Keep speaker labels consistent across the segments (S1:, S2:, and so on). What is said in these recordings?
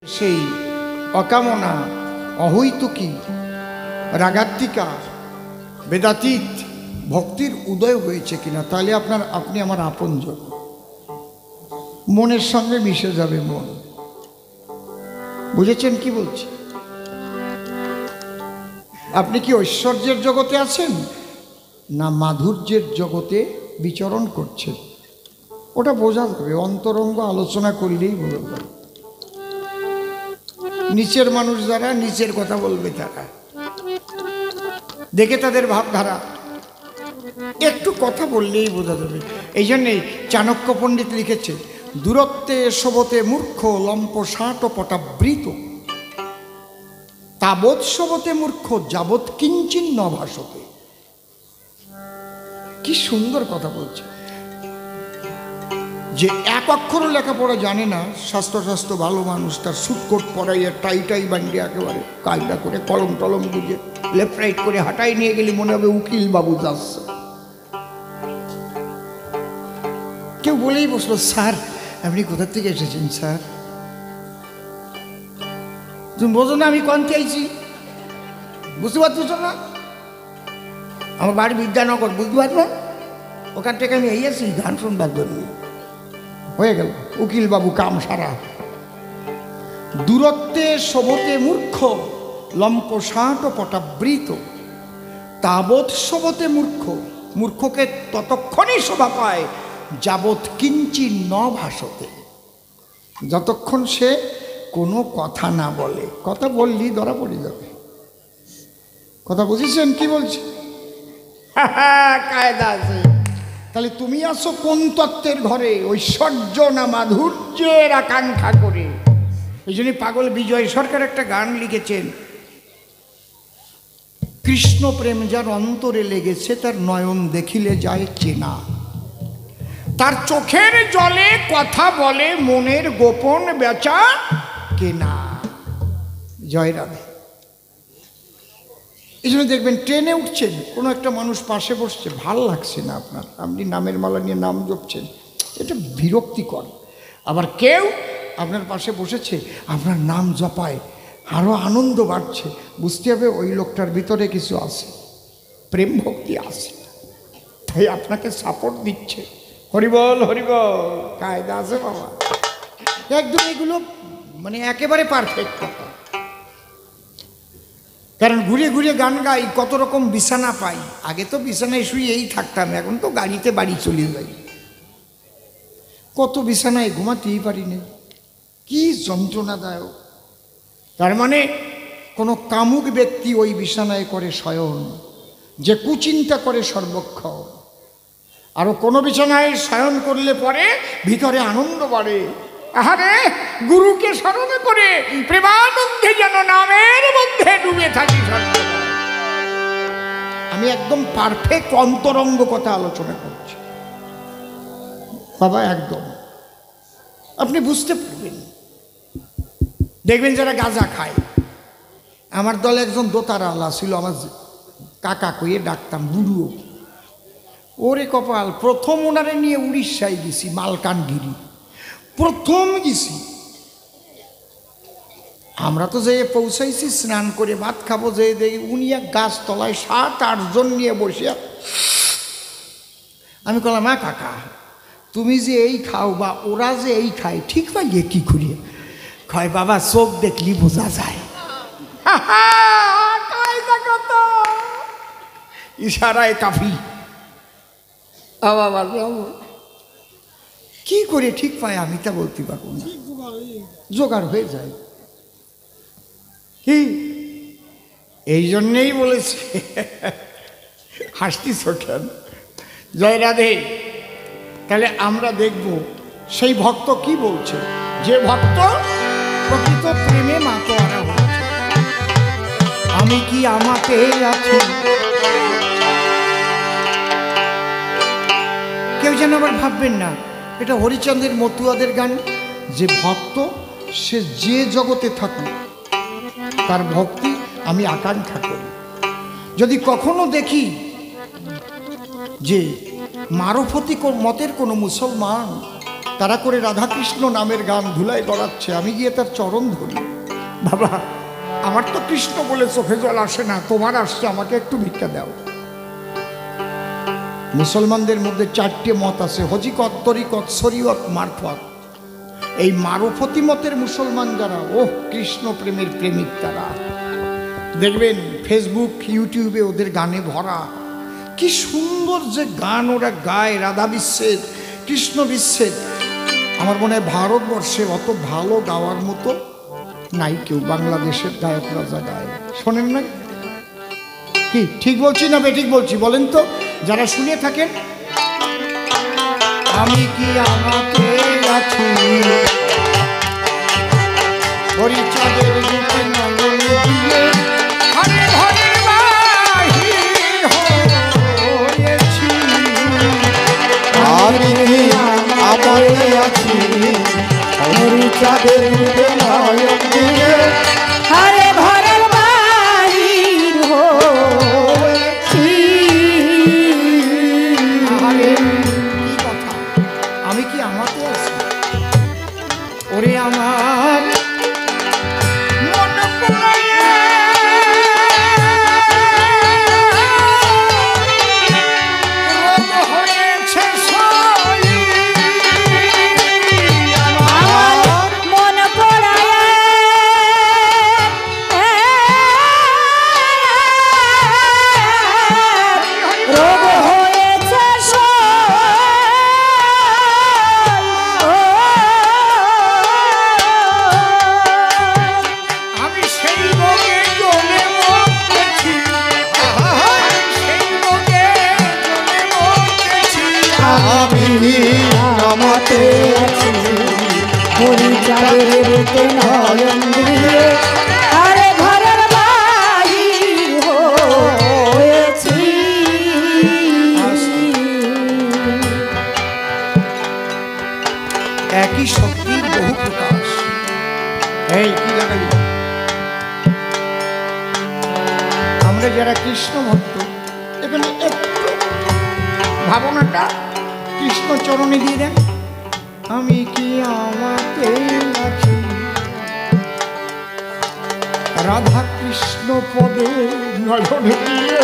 S1: সেই অকামনা অহৈতুকী রাগাত্মিকা বেদাতীত ভক্তির উদয় হয়েছে কিনা, তাহলে আপনি আমার আপনজন, মনের সঙ্গে মিশে যাবে মন। বুঝেছেন কি বলছি? আপনি কি ঐশ্বর্যের জগতে আছেন না মাধুর্যের জগতে বিচরণ করছেন? ওটা বোঝা যাবে, অন্তরঙ্গ আলোচনা করলেই বোঝা যাবে। নিচের মানুষ যারা নিচের কথা বলবে, তারা দেখে তাদের ভাবধারা একটু কথা বললেই বোঝা যাবে। এই জন্যেই চাণক্য পণ্ডিত লিখেছে, দূরত্বে শোভতে মূর্খ লম্প ষাট পটাবৃত, তাবৎ শোভতে মূর্খ যাবৎ কিঞ্চিন ন ভাসতে। কি সুন্দর কথা বলছে, যে এক অক্ষরও লেখাপড়া জানে না, স্বাস্থ্য ভালো মানুষ, তার সুটকোট পরাইয়া টাই বান্ডিয়ে একেবারে কায়দা করে কলম টলম বুঝে লেফট রাইট করে হাঁটাই নিয়ে গেলে মনে হবে উকিল বাবু যাচ্ছে। কেউ বলেই বসলো, স্যার আপনি কোথা থেকে এসেছেন স্যার? তুমি বোঝো না আমি কোন চাইছি? বুঝতে পারছো না? আমার বাড়ি বিদ্যানগর, বুঝতে পারবো? ওখান থেকে আমি এই আছি গান শুনবার জন্য। হয়ে গেল উকিল বাবু কাম সারা। দূরত্বে শোভতে মূর্খ লম্প ষাট পটাবৃত, তাবৎ শোভতে মূর্খ, মূর্খকে ততক্ষণই শোভা পায় যাবৎ কিঞ্চিন ন ভাসতে, যতক্ষণ সে কোনো কথা না বলে। কথা বললি ধরা পড়ে যাবে। কথা বুঝেছেন কি বলছি? কায়দা আছে। তাহলে তুমি আসো কোন তত্ত্বের ঘরে, ঐশ্বর্য না মাধুর্যের আকাঙ্ক্ষা করে? এই জন্য পাগল বিজয় সরকার একটা গান লিখেছেন, কৃষ্ণ প্রেম যার অন্তরে লেগেছে তার নয়ন দেখিলে যায় চেনা, তার চোখের জলে কথা বলে মনের গোপন বেচা কেনা। জয় রাধে। এই জন্য দেখবেন ট্রেনে উঠছেন, কোনো একটা মানুষ পাশে বসছে, ভাল লাগছে না আপনার, আপনি নামের মালা নিয়ে নাম জপছেন, এটা বিরক্তিকর। আবার কেউ আপনার পাশে বসেছে, আপনার নাম জপায়, আরও আনন্দ বাড়ছে, বুঝতে হবে ওই লোকটার ভিতরে কিছু আছে, প্রেম ভক্তি আছে, তাই আপনাকে সাপোর্ট দিচ্ছে। হরিবল হরিবল, কায়দা আছে বাবা। একদম এগুলো মানে একেবারে পারফেক্ট কথা। কারণ ঘুরে ঘুরে গান গাই, কত রকম বিছানা পাই। আগে তো বিছানায় শুয়েই থাকতাম, এখন তো গাড়িতে বাড়ি চলে যাই। কত বিছানায় ঘুমাতেই পারি না, কি যন্ত্রণাদায়ক। তার মানে কোনো কামুক ব্যক্তি ওই বিছানায় করে শয়ন, যে কুচিন্তা করে সর্বক্ষণ। আরো কোনো বিছানায় শয়ন করলে পরে ভিতরে আনন্দ বাড়ে। আহারে, গুরুকে স্মরণ করে প্রেমানন্দে যেন নামের মধ্যে ডুবে থাকি সর্বদা। আমি একদম পারফেক্ট অন্তরঙ্গ কথা আলোচনা করছি বাবা, একদম আপনি বুঝতে পারবেন। দেখবেন যারা গাঁজা খায়, আমার দলে একজন দোতারাওয়ালা ছিল, আমার কাকা কইয়ে ডাকতাম, বুড়ো। ওরে কপাল, প্রথম ওনারে নিয়ে উড়িষ্যায় গেছি, মালকানগিরি প্রথম গেছি। আমরা তো যেয়ে পৌঁছাইছি, স্নান করে ভাত খাবো, যে দেখি উনি এক গাছ তলায় 7-8 জন নিয়ে বসিয়া। আমি বললাম, মা কাকা তুমি যে এই খাও বা ওরা যে এই খায়, ঠিক পাইয়ে কি করিয়ে খায়? বাবা চোখ দেখলি বোঝা যায়। ইশারায় কাফি। কি করে ঠিক পায় আমি তা বলতে পারবো না, জোগাড় হয়ে যায় কি। এই জন্যেই বলেছে, হাসতিস কেন? জয় রাধে। তাহলে আমরা দেখব সেই ভক্ত কি বলছে, যে ভক্ত প্রকৃত প্রেমে মাতোয়ারা হয়েছে। আমি কি আমাকে আছি। কেউ যেন আবার ভাববেন না এটা হরিচন্দ্রের মতুয়াদের গান। যে ভক্ত সে যে জগতে থাকুক তার ভক্তি আমি আকাঙ্ক্ষা করি। যদি কখনো দেখি যে মারফতি মতের কোনো মুসলমান তারা করে রাধাকৃষ্ণ নামের গান ধুলায় গড়াচ্ছে, আমি গিয়ে তার চরণ ধরি, বাবা আমার তো কৃষ্ণ বলে চোখে জল আসে না, তোমার আসছে, আমাকে একটু ভিক্ষা দাও। মুসলমানদের মধ্যে 4টে মত আছে, হজিকত, তরিকত, শরীয়ত, মারফত। এই মারফতি মতের মুসলমান যারা, ওহ কৃষ্ণ প্রেমের প্রেমিক তারা, দেখবেন ফেসবুক ইউটিউবে ওদের গানে ভরা, কি সুন্দর যে গান ওরা গায়, রাধা বিশ্বের, কৃষ্ণ বিশ্বের। আমার মনে হয় ভারতবর্ষে অত ভালো গাওয়ার মতো নাই কেউ, বাংলাদেশের গায়করা যা গায়, শোনেন না? কি ঠিক বলছি না বেঠিক বলছি বলেন তো যারা শুনে থাকেন? আমি কি আমাকে আছি হরিচাঁদের রূপে নয়ন দিয়ে, ঘরে ঘরের বাহির হয়েছি।
S2: আমি কি আমাকে আছি হরিচাঁদের রূপে নয়ন দিয়ে,
S3: ঘরে ঘরের বাহির হয়েছি।
S1: আরে কি কথা, আমি কি আমাকে আছি? ওরে আমার মন পুরাইয়া রোগ হয়েছে সই,
S3: আমার মন পড়ায় রোগ হয়েছে
S1: আমি সেই রোগে জ্বলে মরতেছি, আমি সেই রোগে জ্বলে মরতেছি।
S2: আমি কি আমাকে আছি
S3: হরিচাঁদের রূপে নয়ন দিয়ে, ঘরে ঘরের বাহির হয়েছি।
S1: একই শক্তির বহু প্রকাশ। এই কি লাগাই, আমরা যারা কৃষ্ণ ভক্ত, এখানে একটু ভাবনাটা কৃষ্ণ চরণে দিয়ে দেন। আমি কি আমাকে আছি রাধা কৃষ্ণ পদে নয়নে দিয়ে,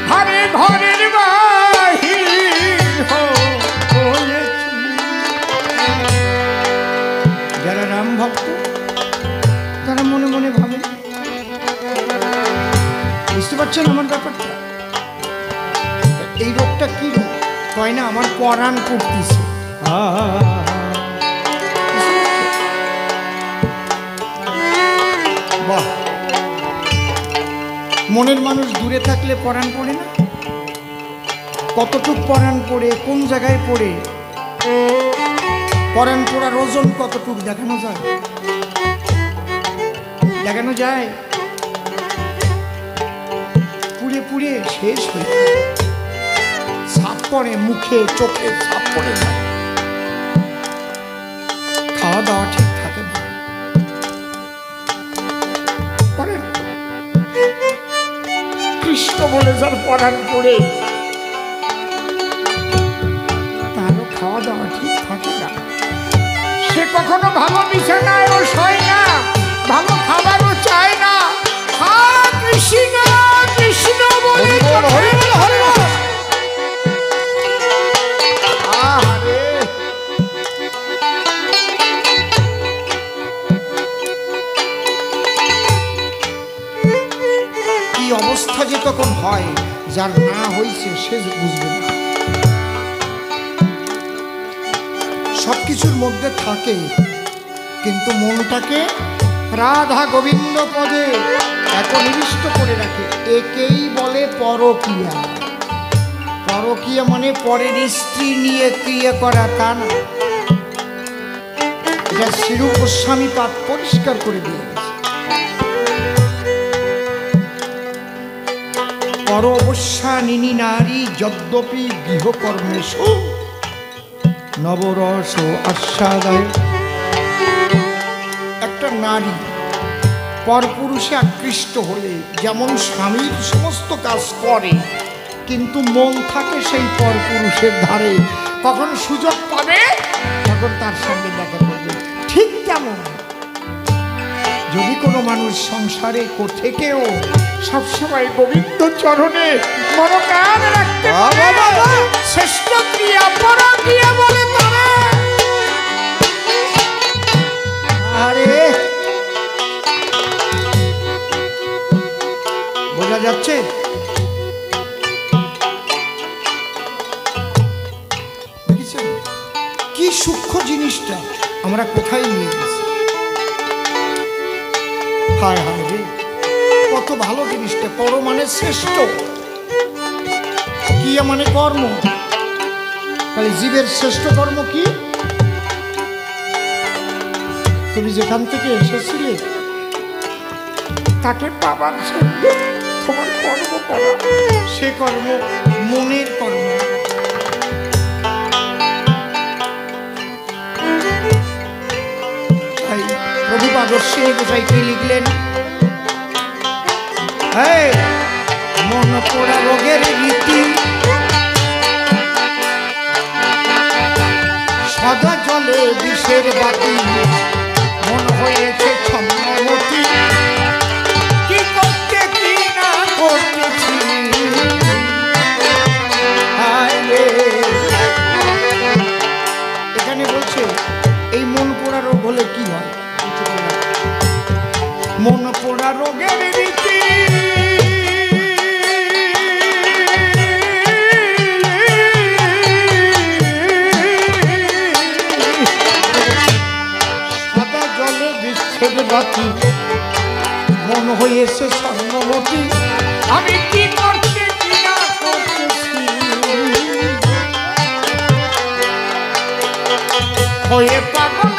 S1: ঘরে ঘরের বাহির হয়েছি। যারা রাম ভক্ত তারা মনে মনে ভাবে, বুঝতে পারছেন আমার ব্যাপারটা? এই রোগটা কি রোগ? কয় না আমার পরাণ করতেছে। বাহ, মনের মানুষ দূরে থাকলে পরাণ পড়ে না? কতটুক পরাণ পড়ে, কোন জায়গায় পড়ে, পরাণ পড়ার ওজন কতটুক দেখানো যায়? দেখানো যায়? পুড়ে পুড়ে শেষ হয়ে যায়, ছাপ পড়ে মুখে, চোখে ছাপ পড়ে যায়, খাওয়া দাওয়া ঠিক থাকে না। পরাণ কৃষ্ণ বলে যার পরাণ পড়ে, তারও খাওয়া দাওয়া ঠিক থাকে না। সে কখনো ভালো বিছানায়ও শোয় না, ভালো খাবারও চায় না। কৃষ্ণ কৃষ্ণ বলে কি অবস্থা যে তখন হয়, যার না হয়েছে সে বুঝবে না। সবকিছুর মধ্যে থাকে কিন্তু মনটাকে রাধা গোবিন্দ পদে একনিষ্ঠ করে রাখে। একেই বলে পরকীয়া। পরকীয়া মানে পরের স্ত্রী নিয়ে ক্রিয়া করা, তা না। এটা শ্রীরূপ গোস্বামী পাঠ পরিষ্কার করে দিয়ে গেছে। পর অবস্যানিনী নারী যদ্যপি গৃহকর্মেষু নবরস আস্বাদায়। একটা নারী পরপুরুষে আকৃষ্ট হলে যেমন স্বামীর সমস্ত কাজ করে, কিন্তু মন থাকে সেই পরপুরুষের ধারে। কখন সুযোগ পাবে তখন তার সঙ্গে দেখা করবে। ঠিক তেমন যদি কোনো মানুষ সংসারে থেকেও সবসময় গোবিন্দ চরণে মনোকান রাখতে পারে, শ্রেষ্ঠ ক্রিয়া পরক্রিয়া বলে তারা। আরে বোঝা যাচ্ছে? দেখেছেন কি সূক্ষ্ম জিনিসটা আমরা কোথায় নিয়ে গেছি। হায় হায় রে, কত ভালো জিনিসটা। পর মানে শ্রেষ্ঠ, ক্রিয়া মানে কর্ম। তাহলে জীবের শ্রেষ্ঠ কর্ম কি? তুমি যেখান থেকে এসেছিলে তাকে পাবার জন্য তোমার কর্ম করা, সে কর্ম মনের কর্ম। তাই প্রভু আদর্শে গোসাই কি লিখলেন? মন পোড়া রোগের রীতি সদা জলে বিষের বাতি, মন হয়েছে ছন্নমতি, কি করতে কি না করতেছি। এখানে বলছে এই মন পোড়া রোগ হলে কি হয়? মন পোড়া রোগের রীতি সাদা জলে বিশ্বের বাতি, মন হয়েছে স্বর্ণবতী, আমি কি করতে কি না করতেছি। হয়ে পাগল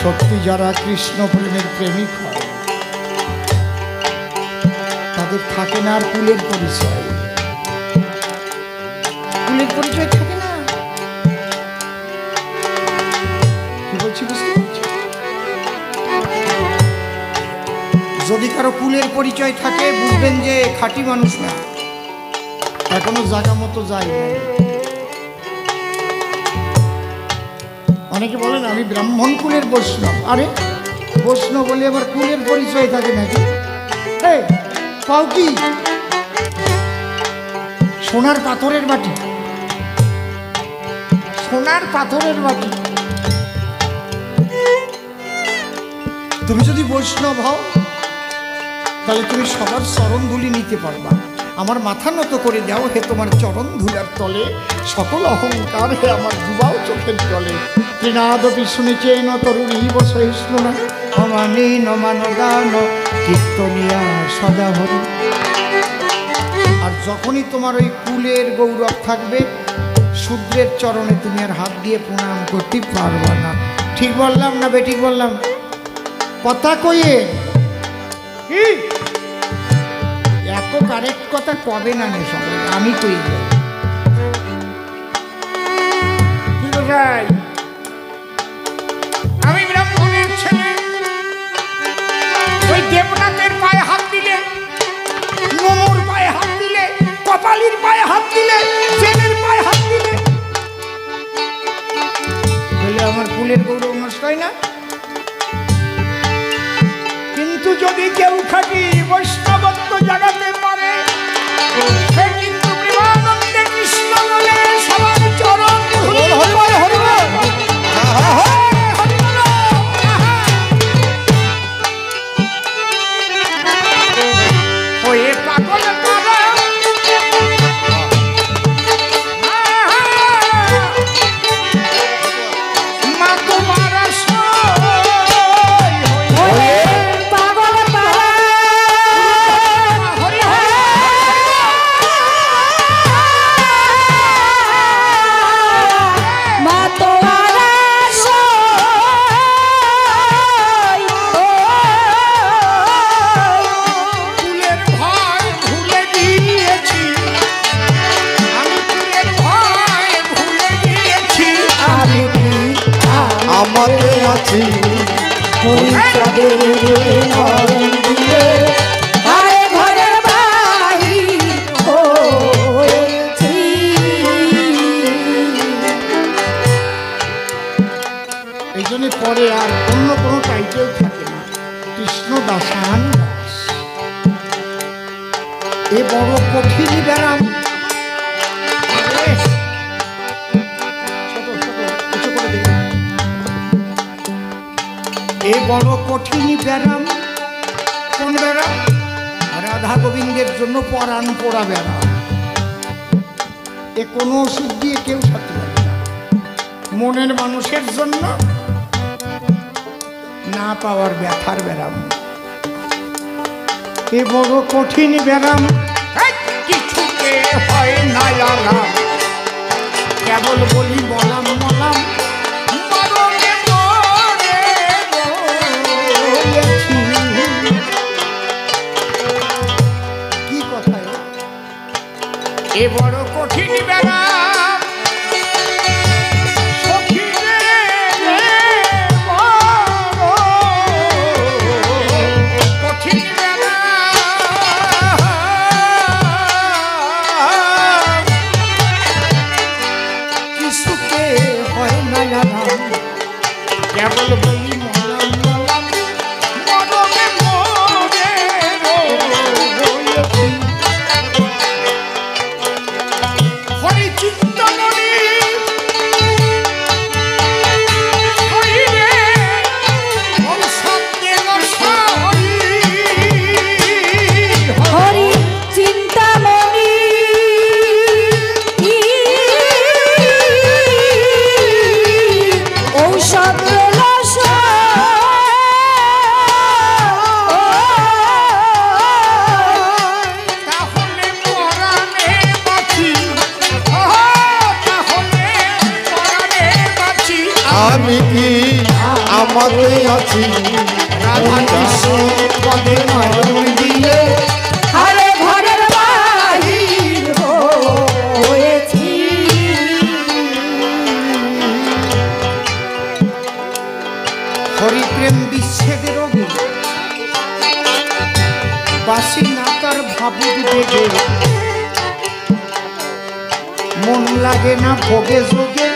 S1: সত্যি যারা কৃষ্ণ প্রেমের প্রেমিক হয় তাদের থাকে না আর কুলের পরিচয়। কুলের পরিচয় থাকে না। কি বলছি বুঝতে পারছি? যদি কারো কুলের পরিচয় থাকে বুঝবেন যে খাঁটি মানুষ না, এখনো জায়গা মতো যায় না। অনেকে বলেন আমি ব্রাহ্মণ কুলের বৈষ্ণব। আরে বৈষ্ণব বলে আবার কুলের পরিচয় থাকে নাকি? পাও কি সোনার পাথরের বাটি, সোনার পাথরের বাটি। তুমি যদি বৈষ্ণব হও তাহলে তুমি সবার চরণ ধুলি নিতে পারবা। আমার মাথা নত করে দাও হে তোমার চরণ ধুলার তলে, সকল অহংকার হে আমার ডুবাও চোখের জলে। তৃণাদপি শুনেছেন তরুণী বসহিষ্ণ না, অমানে নমান গান কীর্তনিয়া সদা হরি। আর যখনই তোমার ওই কুলের গৌরব থাকবে, শূদ্রের চরণে তুমি আর হাত দিয়ে প্রণাম করতে পারবে না। ঠিক বললাম না বেঠিক বললাম? কথা কইয়ে কি এত কারেক্ট কথা কবে না নে সবাই, আমি কই কি বোঝাই? আমি ব্রাহ্মণের ছেলে, ওই দেবনাথের পায়ে হাত দিলে, নমুর পায়ে হাত দিলে, কপালির পায়ে হাত দিলে, জেনের পায়ে হাত দিলে বলে আমার কুলের গৌরব নষ্ট হয় না? কিন্তু যদি কেউ খাঁটি বৈষ্ণবত্ব জাগাতে পারে, সে কিন্তু প্রেমানন্দে কৃষ্ণ বলে সবার চরণ ধুলি হয়ে পাগল পারা
S2: আমাতে আছি
S3: হরিচাঁদের নয়ন দিয়ে আরে ঘরের বাহির হয়েছি।
S1: এই জন্য পরে আর অন্য কোনো টাইটেল থাকে না, কৃষ্ণ দাসান দাস। এ বড় কঠিন ব্যারাম, এ বড় কঠিন ব্যারাম। কোন ব্যারাম? রাধা গোবিন্দের জন্য পরাণ পোড়া ব্যারাম। এ কোনো ওষুধ দিয়ে কেউ সারতে পারে না। মনের মানুষের জন্য না পাওয়ার ব্যথার ব্যারাম। এ বড় কঠিন ব্যারাম, কিছুতে হয় না আরাম, কেবল বলি বলাম বলাম কি কথা। এ বড় কঠিন ব্যারাম, সখী রে বড় কঠিন ব্যারাম, কিছুতে হয় না আরাম, কেবল বলি মলাম মলাম মরমে মরে রয়েছি। হরি চিন্তামণি হরি রে ওম সত্যে হরি
S3: হরি চিন্তামণি ঔষধ
S1: তাহলে পরাণে বাঁচি, তাহলে পরাণে বাঁচি।
S2: আমি কি আমাতে আছি
S1: রাধা কৃষ্ণ পদে নয়ন দিয়ে
S3: আরে ঘরের বাহির হয়েছি।
S1: হরিপ্রেম বিচ্ছেদের রোগে বাসি না তার ভাবুক বেগে, মন লাগে না ভোগে যোগে,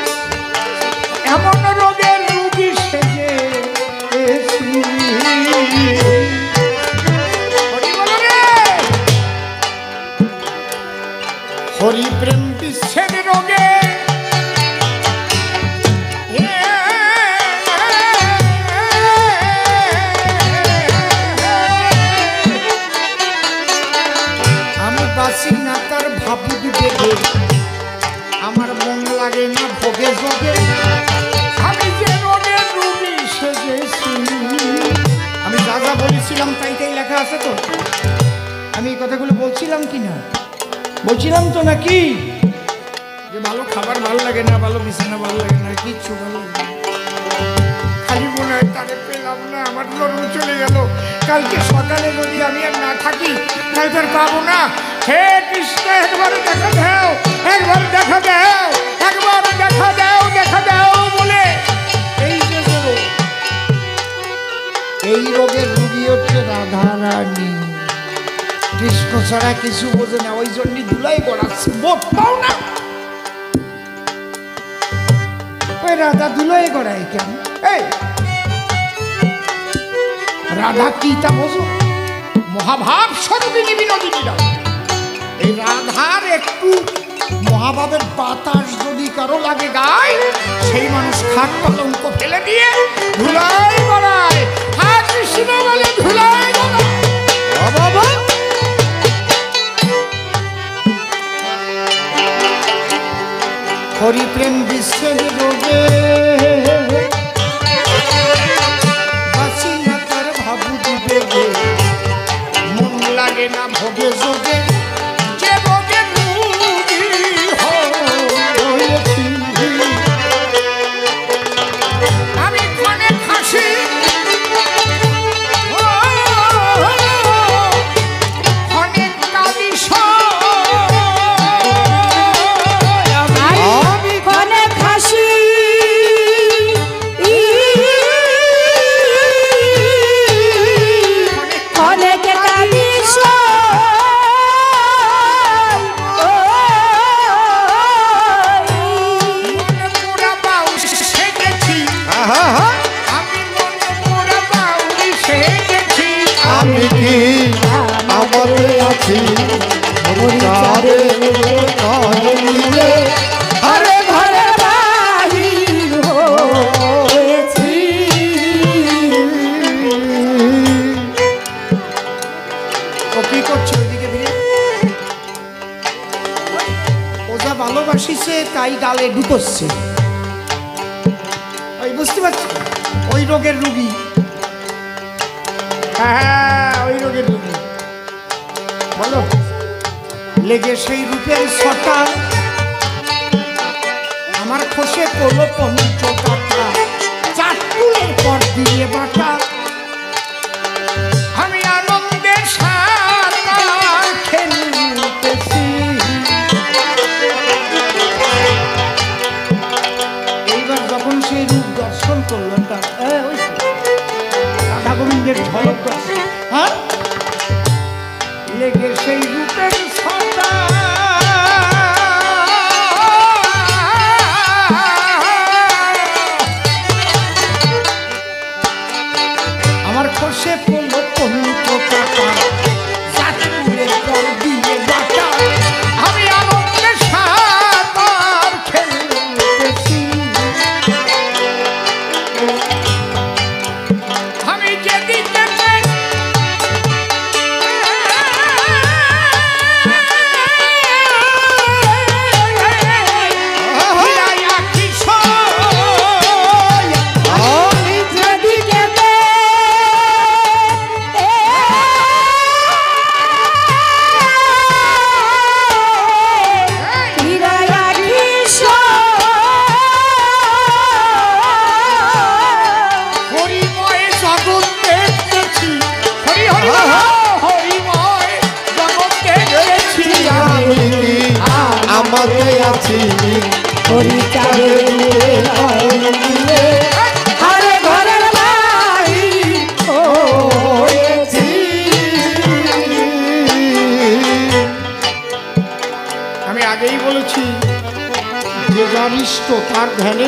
S1: এমন রোগের রুগী সেজে এসি। হরি বল রে। হরিপ্রেম বিচ্ছেদ রোগে আমি বাসি না তার ভাবুক বেগে, আমার মন লাগে না ভোগে যোগে, আমি যে রোগের রুগী সেজেছি। আমি যা যা বলেছিলাম তাই তাই লেখা আছে তো। আমি এই কথাগুলো বলছিলাম কি না? বলছিলাম তো নাকি যে ভালো খাবার ভালো লাগে না, ভালো বিছানা ভালো লাগে না, কিচ্ছু ভালো লাগে না। খালি মনে হয় তাকে পেলাম না, আমার জন্ম চলে গেল। কালকে সকালে যদি আমি আর না থাকি তাহলে তার পাবো না। হে কৃষ্ণ, একবার দেখা দাও, একবার দেখা দাও, একবার দেখা দাও, দেখা দাও বলে এই যে রোগ, এই রোগের রুগী হচ্ছে রাধা রানী। কৃষ্ণ ছাড়া কিছু বোঝে না, ওই জন্যই ধুলাই গড়াচ্ছে। বোধ পাও না ওই রাধা ধুলাই গড়ায় কেন? এই রাধা কি তা বোঝো? মহাভাব স্বরূপিণী বিনোদিনী রাধা। এই রাধার একটু মহাভাবের বাতাস যদি কারো লাগে গায়, সেই মানুষ খাট পালঙ্ক ফেলে দিয়ে ধুলাই গড়ায়। হ্যাঁ কৃষ্ণ বলে ধুলাই গড়ায়। বাবা হরিপ্রেম বিশ্বের রোগে বাসি না তার ভাবু বেগে, মন লাগে না ভোগে যোগে, যে রোগে রুগী হয়েছি। আমি ক্ষণে খাসি অনেক কালি
S3: আমি ক্ষণে খাসি
S2: আছি হরিচাঁদে নয়ন দিলে
S3: আরে ঘরের বাহির হয়েছি।
S1: ও কি করছে ওইদিকে ফিরে? ও যা ভালোবাসিছে তাই গালে ঢুকোচ্ছে। ওই বুঝতে পারছি ওই রোগের রুগী। হ্যাঁ ওই রোগের রুগী। বলো লেগে সেই রূপের ছটা আমার খসে পড়লো পঞ্চকাটা, চাটুলের পর দিয়ে বাটা আমি আনন্দের সাঁতার খেলতেছি। এইবার যখন সেই রূপ দর্শন করলেন তার ওই রাধা গোবিন্দের ঝলক দর্শন, হ্যাঁ লেগে সেই রূপের ছটা আমার খসে পড়লো পঞ্চকাটা, চাটুলের পর দিয়ে বাটা আমি আনন্দের সাঁতার খেলতেছি। আমি যেদিকে
S2: আমাকে আছি
S3: হরিচাঁদে নয়ন দিলে আরে ঘরের বাহির হয়েছি।
S1: আমি আগেই বলেছি যে যার ইষ্ট তার ধ্যানে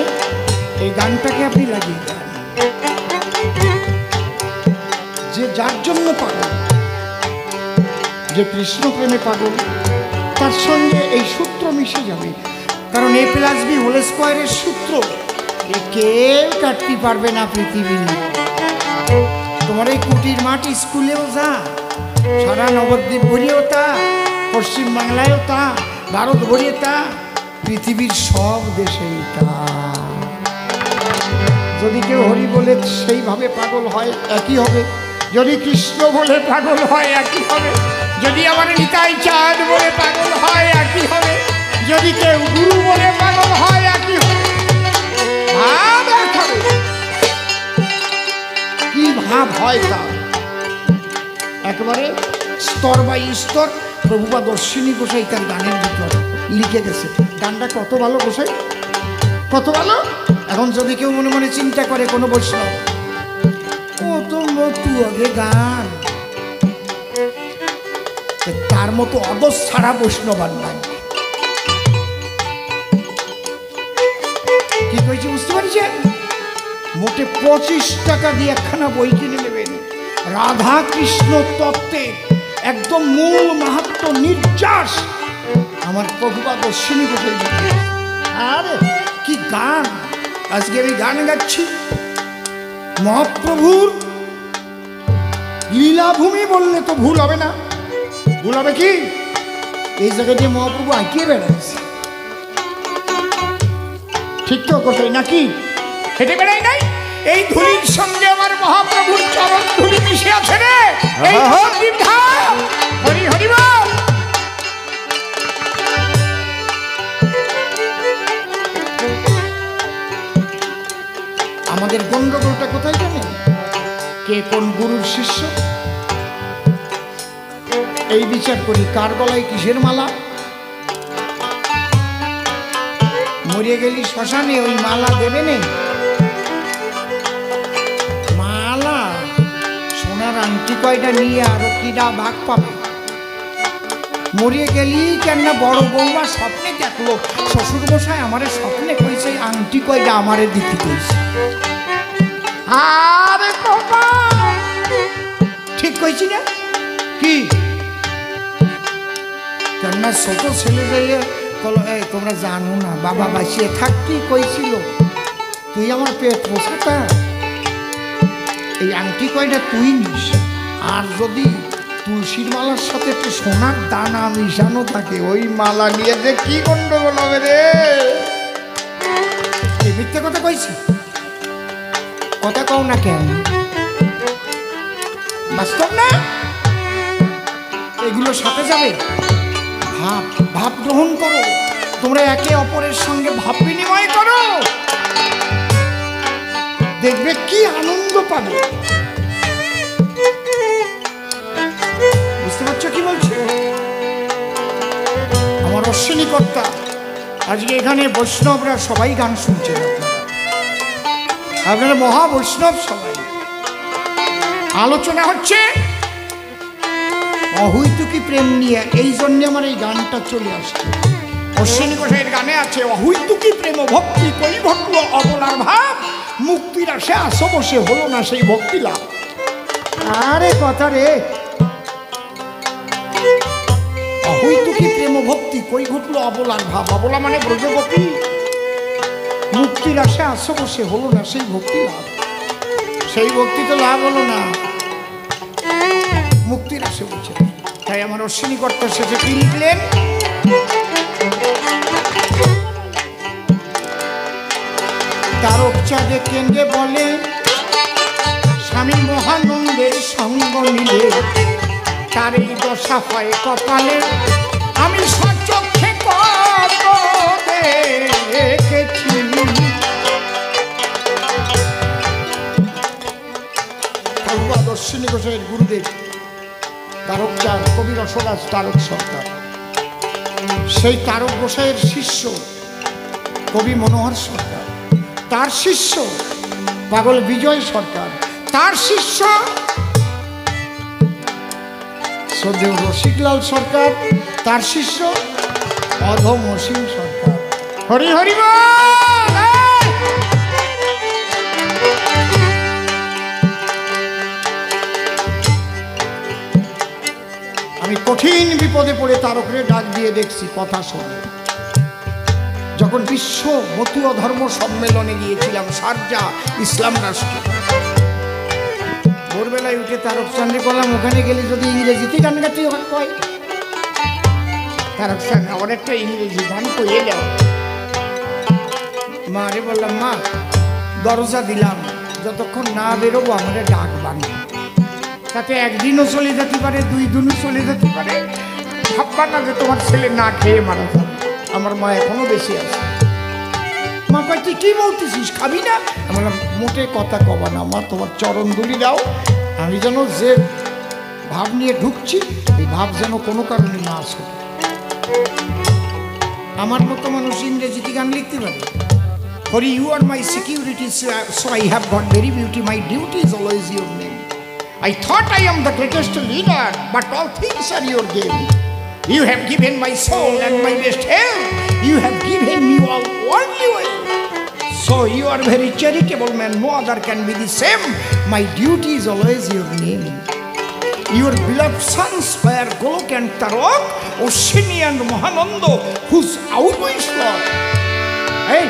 S1: এই গানটাকে আপনি লাগিয়ে দেন। যে যার জন্য পাগল, যে কৃষ্ণ প্রেমে পাগল, তার সঙ্গে এই সূত্র মিশে যাবে। কারণ এ প্লাস বি হোল স্কোয়ারের সূত্র এ কেউ কাটতে পারবে না পৃথিবী। তোমার এই কুটির মাঠ স্কুলেও যা, সারা নবদ্বীপ ভরিয়েও তা, পশ্চিমবাংলায়ও তা, ভারত ভরিয়ে তা, পৃথিবীর সব দেশেই তা। যদি কেউ হরি বলে সেইভাবে পাগল হয় একই হবে, যদি কৃষ্ণ বলে পাগল হয় একই হবে, যদি আমার নিতাই চাঁদ বলে পাগল হয় একই হবে, যদি কেউ গুরু বলে পাগল হয় একই হবে। ভাব এক হবে। কি ভাব হয় তা একেবারে স্তর বাই স্তর প্রভুপাদ অশ্বিনী গোসাই তার গানের ভিতর লিখে গেছে। গানটা কত ভালো গোসাই, কত ভালো। এখন যদি কেউ মনে মনে চিন্তা করে কোনো বৈষ্ণব কত মতো আগে গান, তার মতো অদস ছাড়া বৈষ্ণবার নাই। কি কইছি বুঝতে পারছেন? মোটে 25 টাকা দিয়ে একখানা বই কিনে নেবেন, রাধা কৃষ্ণ তত্ত্বের একদম মূল মাহাত্ম্য নির্যাস আমার প্রভুপাদ অশ্বিনী গোসাই। আরে কি গান! আজকে আমি গান গাচ্ছি মহাপ্রভুর লীলাভূমি বললে তো ভুল হবে না। ভুল হবে কি? এই জায়গাতে মহাপ্রভু আঁকিয়ে বেড়াচ্ছে, ঠিক তো কোথায় নাকি হেঁটে বেড়াই নাই? এই ধুলির সঙ্গে আমার মহাপ্রভুর চরণ ধুলি মিশে আছে রে। এই নবদ্বীপ ধাম, হরি হরি বল। আমাদের গন্ডগোলটা কোথায় জানেন? কে কোন গুরুর শিষ্য এই বিচার করি। কার গলায় কিসের মালা? মরে গেলি শ্মশানে ওই মালা দেবে নেই? মালা সোনার আংটি কয়টা নিয়ে আরো কিডা ভাগ পাবে? মরিয়ে গেলি কেন বড় বৌমা স্বপ্নে দেখলো, শ্বশুর মশাই আমারে স্বপ্নে কইছে আংটি কয়টা আমারে দিতে কইছে। আরে বাবা ঠিক কইছি না কি? কেননা ছোট ছেলে যাইয়ে এই তোমরা জানো না বাবা বাঁচিয়ে থাকতেই কইছিল তুই আমার পেট পোষাতা এই আংটি কয়টা তুই নিস আর যদি তুলসীর মালার সাথে একটু সোনার দানা মিশানো থাকে ওই মালা নিয়ে যে কি গন্ডগোল হবে রে এই মিথ্যে কথা কইছি কথা কও না কেন বাস্তব না এগুলো সাথে যাবে ভাব ভাব গ্রহণ করো তোমরা একে অপরের সঙ্গে ভাব বিনিময় করো দেখবে কি আনন্দ পাবে বুঝতে পারছো কি বলছো আমার অশ্বিনী কর্তা আজকে এখানে বৈষ্ণবরা সবাই গান শুনছেন আপনারা মহা বৈষ্ণব সবাই আলোচনা হচ্ছে অহৈতুকী প্রেম নিয়ে এই জন্য আমার এই গানটা চলে আসছে অশ্বিনী ঘোষের গানে আছে অহৈতুকী প্রেম ভক্তি কই ঘটল অবলার ভাব মুক্তির আসে আসো বসে হলো না সেই ভক্তি লাভ আরে কথা রে অহৈতুকী প্রেম ভক্তি কই ঘটল অবলার ভাব অবলা মানে ব্রজবতী মুক্তির আসে আসো বসে হলো না সেই ভক্তি লাভ সেই ভক্তি তো লাভ হলো না মুক্তির আসে বলছে তাই আমার অশ্বিনী কর্তা শেষে কি লিখলেন তারক চাঁদে কেন্দ্রে বলে স্বামী মহানন্দের সঙ্গ নিলে তার এই দশা হয় কপালে আমি সচক্ষে কত দেখেছি অশ্বিনী ঘোষের গুরুদেব তারক চাঁদ কবি রসরাজ তারক সরকার সেই তারক গোসাইয়ের শিষ্য কবি মনোহর সরকার তার শিষ্য পাগল বিজয় সরকার তার শিষ্য শ্রদ্ধেয় রসিকলাল সরকার তার শিষ্য অধম অসীম সরকার হরি হরি বল আমি কঠিন বিপদে পড়ে তারকরে ডাক দিয়ে দেখছি কথা শোনে যখন বিশ্ব মতুয়া ধর্ম সম্মেলনে গিয়েছিলাম শারজা ইসলাম রাষ্ট্র ভোরবেলায় উঠে তারক চাঁদে করলাম ওখানে গেলে যদি ইংরেজিতে গান গাতে হয় তারক চাঁদ আমার একটা ইংরেজি গান কইয়ে যাও মা রে বললাম মা দরজা দিলাম যতক্ষণ না বেরোবো আমাদের ডাক বানিয়ে তাতে একদিনও চলে যেতে পারে 2 দিনও চলে যেতে পারে ভাববা না যে তোমার ছেলে না খেয়ে মারা যাবে আমার মা এখনো বেশি আছে মা কয় তুই কি বলতেছিস খাবি না আমার মোটে কথা কবা না মা তোমার চরণ দুলি দাও আমি যেন যে ভাব নিয়ে ঢুকছি এই ভাব যেন কোনো কারণে না আসে আমার মতো মানুষ ইংরেজিতে গান লিখতে পারে Hari you are my security so I have got very beauty my duty is always your name I thought I am the greatest leader, but all things are your game. You have given my soul and my best health. You have given me all worldly wealth. So you are very charitable man, no other can be the same. My duty is always your name. Your beloved sons were Golok and Tarok, Oshini and Mahanando, whose outweighs Lord. Hey,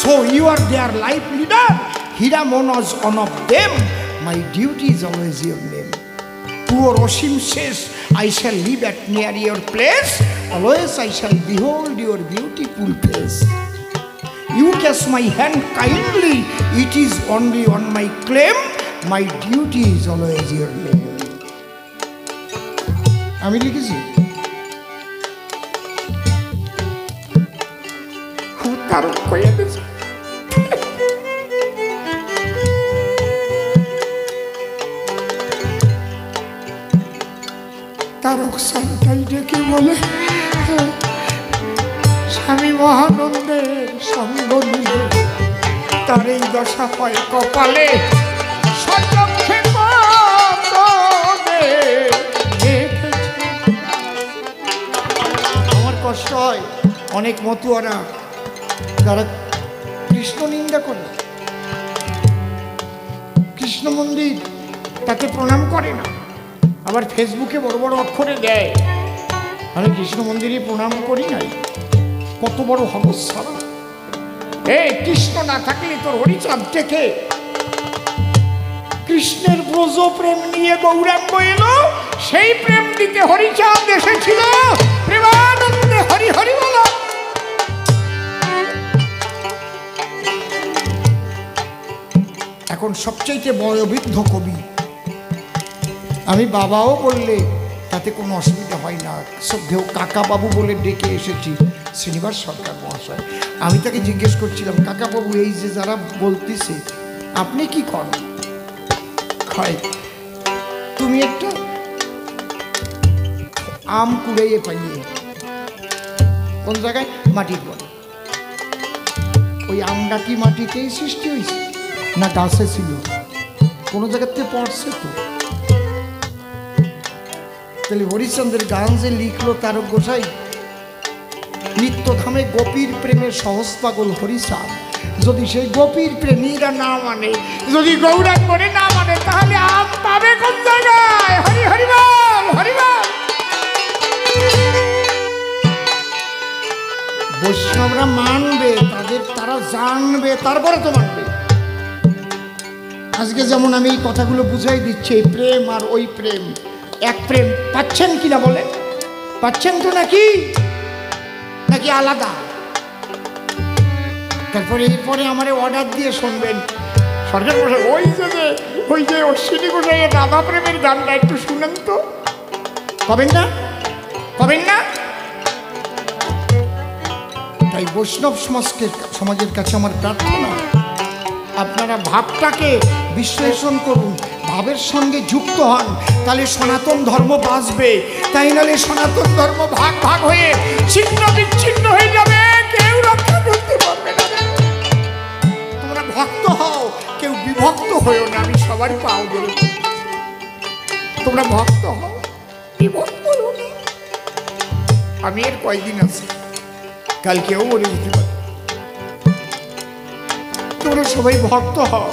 S1: so you are their life leader. Hiramon is one of them. My duty is always your name. Poor Oshim says, I shall live at near your place. Always I shall behold your beautiful face. You kiss my hand kindly. It is only on my claim. My duty is always your name. আমি লিখেছি তার কয়ে দিয়েছে তারক সান্তাই ডেকে বলে স্বামী মহানন্দের সঙ্গ নিলে তার এই দশা হয় কপালে সচক্ষে আমার কষ্ট হয় অনেক মতুয়ারা যারা কৃষ্ণ নিন্দা করে কৃষ্ণ মন্দির তাকে প্রণাম করে না আবার ফেসবুকে বড় বড় অক্ষরে দেয় আমি কৃষ্ণ মন্দিরে প্রণাম করি নাই, কত বড় হবস্থারা। এই কৃষ্ণ না থাকলে তোর হরিচাঁদ থেকে কৃষ্ণের ব্রজ প্রেম নিয়ে গৌরাঙ্গ এলো, সেই প্রেম দিতে হরিচাঁদ এসেছিল। প্রেমানন্দে হরি হরি বলো। এখন সবচাইতে বয়োবৃদ্ধ কবি, আমি বাবাও বললে তাতে কোনো অসুবিধা হয় না, শ্রদ্ধেয় কাকা বাবু বলে ডেকে এসেছি শ্রীনিবাস সরকার মহাশয়। আমি তাকে জিজ্ঞেস করছিলাম, কাকা বাবু এই যে যারা বলতেছে আপনি কি করেন? খাই, তুমি একটা আম কুড়াইয়ে পাইয়ে কোন জায়গায় মাটির পরে, ওই আমটা কি মাটিতেই সৃষ্টি হয়েছে না গাছে ছিল? কোনো জায়গাতে পড়ছে তো। তাহলে হরিশ্চন্দ্রের গান যে লিখলো তারক গোসাই, নিত্যধামে গোপীর প্রেমের সহজ পাগল হরিচাঁদ, যদি সেই গোপীর প্রেমীরা না মানে, যদি গৌরাঙ্গরে না মানে, তাহলে আম পাবে কোন জায়গায়? হরি হরি বল, হরি বল। বৈষ্ণবরা মানবে, তারা জানবে, তারপরে তো মানবে। আজকে যেমন আমি এই কথাগুলো বুঝাই দিচ্ছি, এই প্রেম আর ওই প্রেম এক প্রেম, পাচ্ছেন কিনা বলে? পাচ্ছেন তো নাকি নাকি আলাদা? তারপরে এরপরে আমার অর্ডার দিয়ে শুনবেন সরকার মশাই, ওই যে অশ্বিনী গোসাইয়ের রাধা প্রেমের গানটা একটু শুনেন তো। কবেন না, কবেন না? তাই বৈষ্ণব সমাজের কাছে আমার প্রার্থনা, আপনারা ভাবটাকে বিশ্লেষণ করুন, ভাবের সঙ্গে যুক্ত হন, তাহলে সনাতন ধর্ম বাঁচবে। তাই নাহলে সনাতন ধর্ম ভাগ ভাগ হয়ে ছিন্ন বিচ্ছিন্ন হয়ে যাবে, কেউ রক্ষা করতে পারবে না। তোমরা ভক্ত হও, কেউ বিভক্ত হয়েও না, আমি সবারই পাও ধরে। তোমরা ভক্ত হও, বিভক্ত হও না। আমি এর কয়দিন আছি, কালকেও মরে যেতে পারি। তোমরা সবাই ভক্ত হও,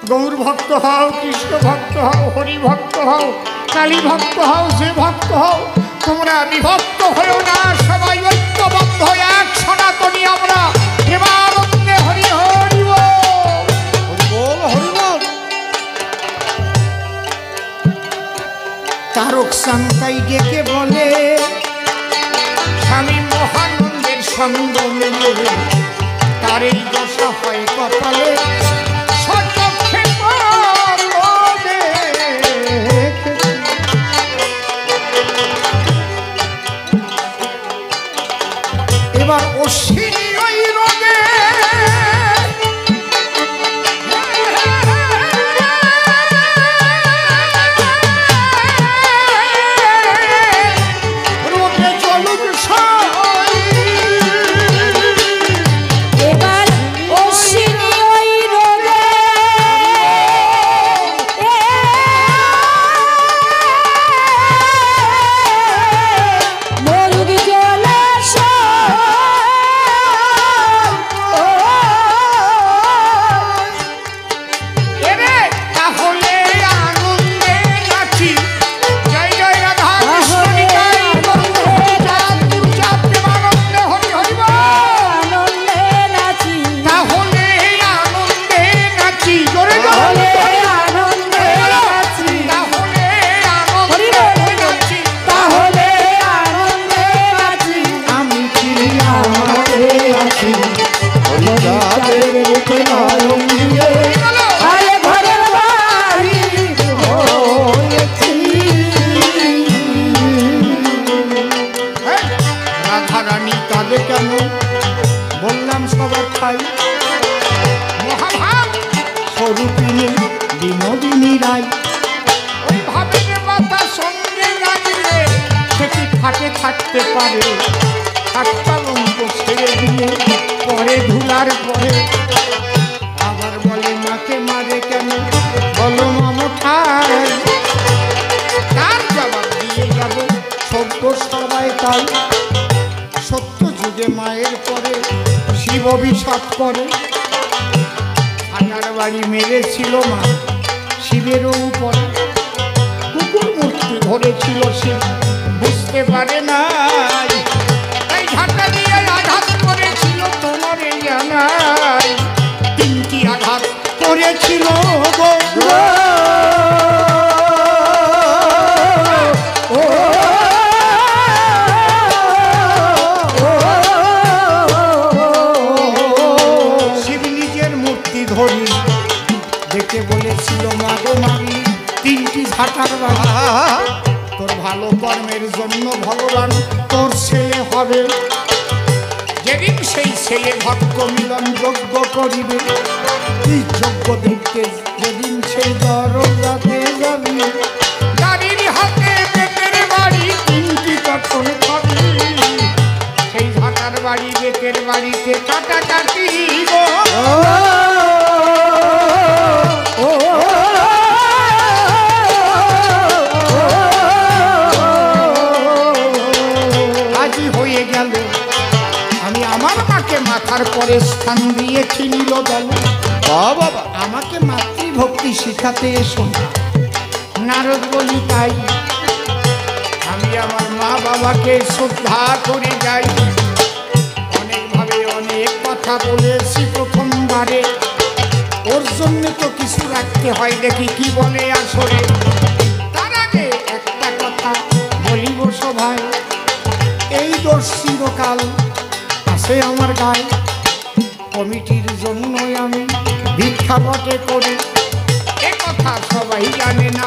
S1: গৌর ভক্ত হও, কৃষ্ণ ভক্ত হও, হরি ভক্ত হও, কালী ভক্ত হও, যে ভক্ত হও, তোমরা বিভক্ত হয়েও না, সবাই ঐক্যবদ্ধ এক সনাতনী আমরা। প্রেমানন্দে হরি হরি বল, হরি বল। তারক সান্তাই ডেকে বলে, স্বামী মহানন্দের সঙ্গ মিলে তার এই দশা হয় কপালে। এবার অশ্বিনী ওই রোগে চলুক সই।
S3: এবার অশ্বিনী ওই রোগে মরুক
S1: স্বরূপিণী বিনোদিনী রায়, ওই ভাবের মাথা সঙ্গে লাগলে সেটি ফাটে থাকতে পারে। ঠাট্টা অঙ্ক ছেড়ে দিয়ে পরে ধুলার পরে আবার বলে মাকে মারে কেন, বলো মমতায়। তার জবাব দিয়ে যাব সভ্য সবাই তাই। সত্য যুগে মায়ের পরে শিব অভিশাপ করে, আটার বাড়ি মেরেছিল মা শিবেরও উপরে। কুকুর মূর্তি ধরেছিল শিব বুঝতে পারে নাই, এই ঝাঁটা দিয়ে আঘাত করেছিল তোমার এই জানাই, 3টি আঘাত করেছিল গো। শিব নিজের মূর্তি ধরি দেখে বলেছিল মাগো মাগি 3টি ঝাঁটার বাড়ি, তোর ভালো কর্মের জন্য ভগবান তোর ছেলে হবে, যেদিন সেই ছেলে ভক্ত মিলন যজ্ঞ করিবে, এই যজ্ঞ দেখতে যেদিন সেই দরজাতে যাবি, গাড়ির হাতে বেতের বাড়ি 3টি তখন খাবি, সেই ঝাঁটার বাড়ি বেতের বাড়িতে কাটাকাটি গো। রাজি হয়ে গেল, আমি আমার মাকে মাথার পরে স্থান দিয়েছি নীলদল,
S2: বাবা
S1: আমাকে মাতৃভক্তি শিখাতে এসো না। নারদ বলি তাই, আমি আমার মা বাবাকে শ্রদ্ধা করে যাই, অনেকভাবে অনেক কথা বলেছি প্রথমবারে, ওর জন্য তো কিছু রাখতে হয়, দেখি কি বলে আসরে। তার আগে একটা কথা বলিব সভায়, এই দোষ চিরকাল আছে আমার গায়ে, কমিটির জন্যই আমি ভিক্ষা বটে করি, এ কথা সবাই জানে না।